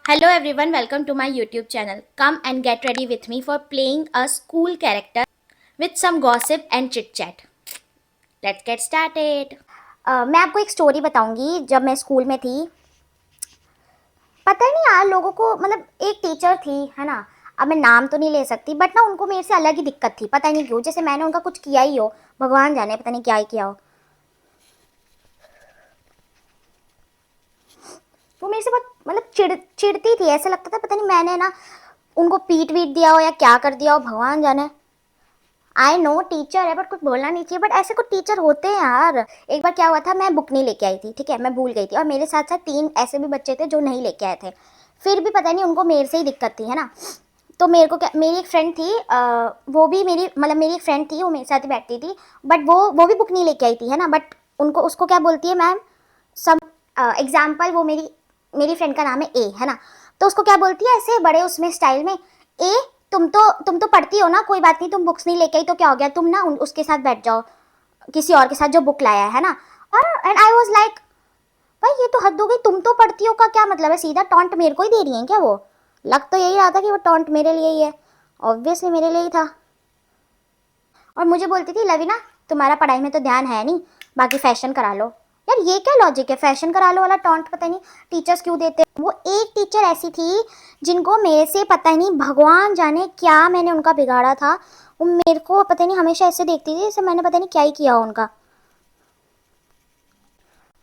Hello everyone, welcome to my YouTube channel. Come and get ready with me for playing a school character with some gossip and chit chat. Let's get started. मैं आपको एक story बताऊंगी जब मैं school में थी। पता नहीं यार लोगों को मतलब एक टीचर थी है ना। अब मैं नाम तो नहीं ले सकती बट ना उनको मेरे से अलग ही दिक्कत थी, पता नहीं क्यों। जैसे मैंने उनका कुछ किया ही हो, भगवान जाने पता नहीं क्या ही किया हो। वो मेरे से बहुत मतलब चिढ़ती थी, ऐसा लगता था पता नहीं मैंने ना उनको पीट वीट दिया हो या क्या कर दिया हो, भगवान जाने। आई नो टीचर है बट कुछ बोलना नहीं चाहिए, बट ऐसे कुछ टीचर होते हैं यार। एक बार क्या हुआ था, मैं बुक नहीं लेके आई थी, ठीक है, मैं भूल गई थी और मेरे साथ साथ 3 ऐसे भी बच्चे थे जो नहीं लेके आए थे। फिर भी पता नहीं उनको मेरे से ही दिक्कत थी, है ना। तो मेरे को क्या, मेरी एक फ्रेंड थी, वो भी मेरी एक फ्रेंड थी, वो मेरे साथ ही बैठती थी। बट वो भी बुक नहीं लेके आई थी, है ना। बट उनको उसको क्या बोलती है मैम, सब एग्जाम्पल, वो मेरी मेरी फ्रेंड का नाम है ए, है ना। तो उसको क्या बोलती है ऐसे बड़े उसमें स्टाइल में, ए तुम तो पढ़ती हो ना, कोई बात नहीं, तुम बुक्स नहीं लेके आई तो क्या हो गया, तुम ना उसके साथ बैठ जाओ, किसी और के साथ जो बुक लाया है ना। और एंड आई वाज लाइक, भाई ये तो हद हो गई, तुम तो पढ़ती हो का क्या मतलब है, सीधा टॉन्ट मेरे को ही दे रही है क्या। वो लग तो यही रहा था कि वो टॉन्ट मेरे लिए ही है, ऑब्वियसली मेरे लिए ही था। और मुझे बोलती थी लवीना तुम्हारा पढ़ाई में तो ध्यान है नहीं, बाकी फैशन करा लो। यार ये क्या लॉजिक है, फैशन करा लो वाला टॉन्ट पता नहीं टीचर्स क्यों देते हैं। वो एक टीचर ऐसी थी जिनको मेरे से पता ही नहीं भगवान जाने क्या मैंने उनका बिगाड़ा था। वो मेरे को पता नहीं हमेशा ऐसे देखती थी जैसे मैंने पता नहीं क्या ही किया उनका।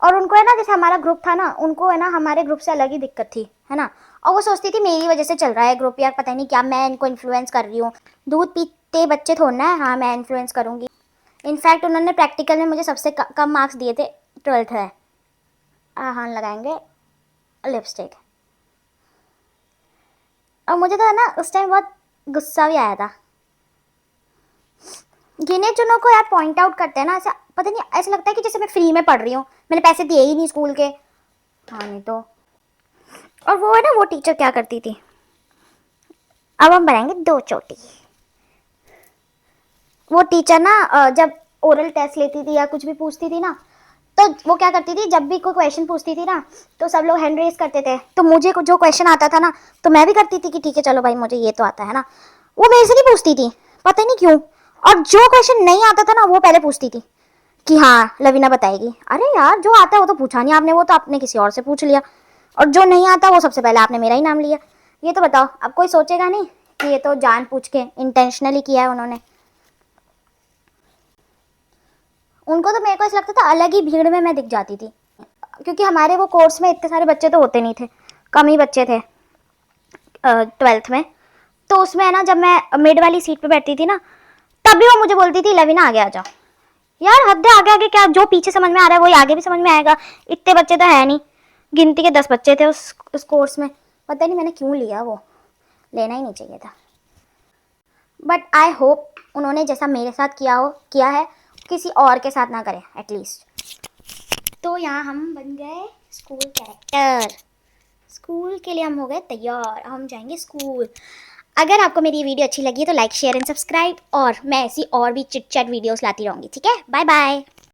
और उनको है ना, जैसे हमारा ग्रुप था ना, उनको है ना हमारे ग्रुप से अलग ही दिक्कत थी, है ना। और वो सोचती थी मेरी वजह से चल रहा है ग्रुप, यार पता नहीं क्या मैं इनको इन्फ्लुएंस कर रही हूँ। दूध पीते बच्चे थोड़ना है, हाँ मैं इन्फ्लुएंस करूँगी। इनफैक्ट उन्होंने प्रैक्टिकल में मुझे सबसे कम मार्क्स दिए थे, 12th है। हाँ लगाएंगे लिपस्टिक। और मुझे तो है ना उस टाइम बहुत गुस्सा भी आया था। गिने चुनों को यार पॉइंट आउट करते हैं ना, ऐसा पता नहीं, ऐसा लगता है कि जैसे मैं फ्री में पढ़ रही हूँ, मैंने पैसे दिए ही नहीं स्कूल के। हाँ नहीं तो। और वो है ना, वो टीचर क्या करती थी, अब हम बनाएंगे 2 चोटी। वो टीचर ना जब ओरल टेस्ट लेती थी या कुछ भी पूछती थी ना, तो वो क्या करती थी, जब भी कोई क्वेश्चन पूछती थी ना, तो सब लोग हैंड रेज करते थे। तो मुझे जो क्वेश्चन आता था ना, तो मैं भी करती थी कि ठीक है चलो भाई मुझे ये तो आता है ना। वो मेरे से नहीं पूछती थी, पता नहीं क्यों। और जो क्वेश्चन नहीं आता था ना, वो पहले पूछती थी कि हाँ लवीना बताएगी। अरे यार जो आता है वो तो पूछा नहीं आपने, वो तो आपने किसी और से पूछ लिया। और जो नहीं आता वो सबसे पहले आपने मेरा ही नाम लिया। ये तो बताओ, अब कोई सोचेगा नहीं कि ये तो जान पूछ के इंटेंशनली किया है उन्होंने। उनको तो मेरे को ऐसा लगता था अलग ही भीड़ में मैं दिख जाती थी, क्योंकि हमारे वो कोर्स में इतने सारे बच्चे तो होते नहीं थे, कम ही बच्चे थे 12th में। तो उसमें है ना, जब मैं मिड वाली सीट पे बैठती थी ना, तभी वो मुझे बोलती थी लवीना आगे आ जाओ। यार हद है, आगे आगे क्या, जो पीछे समझ में आ रहा है वही आगे भी समझ में आएगा। इतने बच्चे तो है नहीं, गिनती के 10 बच्चे थे उस कोर्स में। पता नहीं मैंने क्यों लिया, वो लेना ही नहीं चाहिए था। बट आई होप उन्होंने जैसा मेरे साथ किया है किसी और के साथ ना करें एटलीस्ट। तो यहाँ हम बन गए स्कूल कैरेक्टर, स्कूल के लिए हम हो गए तैयार, हम जाएंगे स्कूल। अगर आपको मेरी वीडियो अच्छी लगी तो लाइक शेयर एंड सब्सक्राइब, और मैं ऐसी और भी चिट चैट वीडियोस लाती रहूँगी, ठीक है। Bye bye.